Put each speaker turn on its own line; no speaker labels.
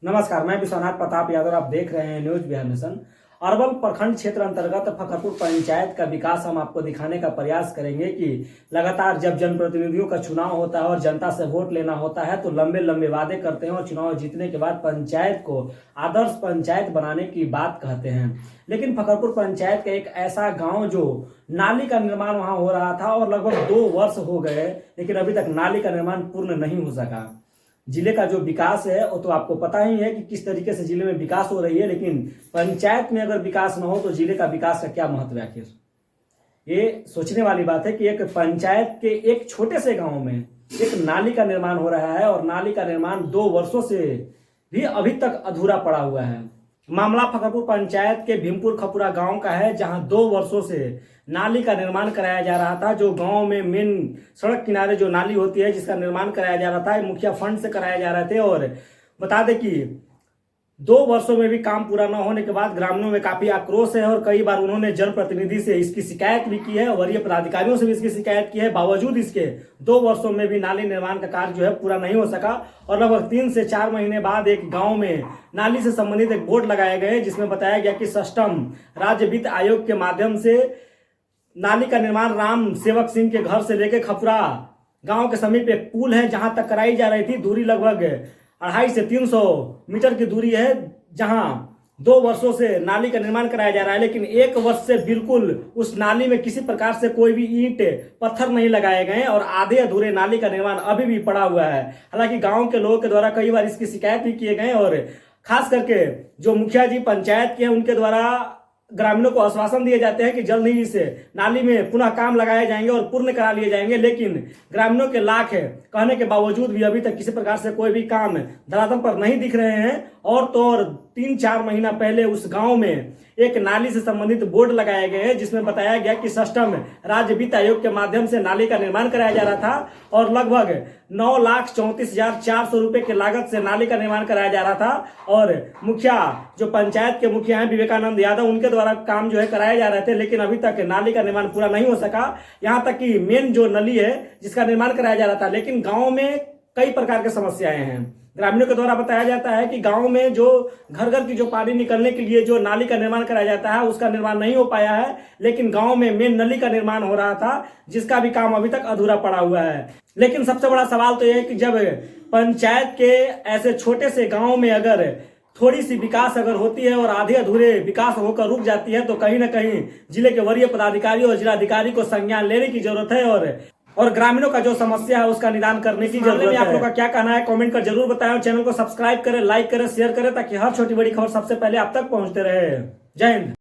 नमस्कार, मैं विश्वनाथ प्रताप यादव। आप देख रहे हैं न्यूज बिहार नेशन। अरवल प्रखंड क्षेत्र अंतर्गत फकरपुर पंचायत का विकास हम आपको दिखाने का प्रयास करेंगे कि लगातार जब जनप्रतिनिधियों का चुनाव होता है और जनता से वोट लेना होता है तो लंबे लंबे वादे करते हैं और चुनाव जीतने के बाद पंचायत को आदर्श पंचायत बनाने की बात कहते हैं। लेकिन फकरपुर पंचायत का एक ऐसा गाँव जो नाली का निर्माण वहां हो रहा था और लगभग 2 वर्ष हो गए, लेकिन अभी तक नाली का निर्माण पूर्ण नहीं हो सका। जिले का जो विकास है वो तो आपको पता ही है कि किस तरीके से जिले में विकास हो रही है, लेकिन पंचायत में अगर विकास न हो तो जिले का विकास का क्या महत्व है आखिर। ये सोचने वाली बात है कि एक पंचायत के एक छोटे से गांव में एक नाली का निर्माण हो रहा है और नाली का निर्माण 2 वर्षों से भी अभी तक अधूरा पड़ा हुआ है। मामला फकरपुर पंचायत के भीमपुर खपुरा गांव का है, जहां 2 वर्षों से नाली का निर्माण कराया जा रहा था। जो गांव में मेन सड़क किनारे जो नाली होती है जिसका निर्माण कराया जा रहा था, मुखिया फंड से कराया जा रहे थे। और बता दें कि 2 वर्षों में भी काम पूरा न होने के बाद ग्रामीणों में काफी आक्रोश है और कई बार उन्होंने जनप्रतिनिधि से इसकी शिकायत भी की है, वरीय पदाधिकारियों से भी इसकी शिकायत की है। बावजूद इसके 2 वर्षों में भी नाली निर्माण का कार्य जो है पूरा नहीं हो सका और लगभग 3 से 4 महीने बाद एक गांव में नाली से संबंधित एक बोर्ड लगाए गए जिसमें बताया गया कि सष्टम राज्य वित्त आयोग के माध्यम से नाली का निर्माण राम सेवक सिंह के घर से लेकर खपुरा गांव के समीप एक पुल है जहां तक कराई जा रही थी। दूरी लगभग 250 से 300 मीटर की दूरी है, जहां 2 वर्षों से नाली का निर्माण कराया जा रहा है, लेकिन 1 वर्ष से बिल्कुल उस नाली में किसी प्रकार से कोई भी ईंट पत्थर नहीं लगाए गए और आधे अधूरे नाली का निर्माण अभी भी पड़ा हुआ है। हालांकि गांव के लोगों के द्वारा कई बार इसकी शिकायत भी किए गए और खास करके जो मुखिया जी पंचायत के हैं उनके द्वारा ग्रामीणों को आश्वासन दिए जाते हैं कि जल्द ही इस नाली में पुनः काम लगाए जाएंगे और पूर्ण करा लिए जाएंगे, लेकिन ग्रामीणों के लाख कहने के बावजूद भी अभी तक किसी प्रकार से कोई भी काम धरातल पर नहीं दिख रहे हैं। और तो और 3-4 महीना पहले उस गांव में एक नाली से संबंधित बोर्ड लगाए गए हैं जिसमें बताया गया कि सष्टम राज्य वित्त आयोग के माध्यम से नाली का निर्माण कराया जा रहा था और लगभग 9,34,400 रुपए की लागत से नाली का निर्माण कराया जा रहा था। और मुखिया जो पंचायत के मुखिया हैं विवेकानंद यादव, उनके द्वारा काम जो है कराए जा रहे थे, लेकिन अभी तक नाली का निर्माण पूरा नहीं हो सका। यहाँ तक कि मेन जो नली है जिसका निर्माण कराया जा रहा था, लेकिन गाँव में कई प्रकार की समस्याएं हैं। ग्रामीणों के द्वारा बताया जाता है कि गांव में जो घर घर की जो पानी निकलने के लिए जो नाली का निर्माण कराया जाता है उसका निर्माण नहीं हो पाया है, लेकिन गांव में मेन नली का निर्माण हो रहा था जिसका भी काम अभी तक अधूरा पड़ा हुआ है। लेकिन सबसे बड़ा सवाल तो यह है कि जब पंचायत के ऐसे छोटे से गाँव में अगर थोड़ी सी विकास अगर होती है और आधे अधूरे विकास होकर रुक जाती है तो कहीं ना कहीं जिले के वरीय पदाधिकारी और जिलाधिकारी को संज्ञान लेने की जरूरत है और ग्रामीणों का जो समस्या है उसका निदान करने की जरूरत है। आप लोगों का क्या कहना है कमेंट कर जरूर बताएं और चैनल को सब्सक्राइब करें, लाइक करें, शेयर करें ताकि हर छोटी बड़ी खबर सबसे पहले आप तक पहुंचते रहे। जय हिंद।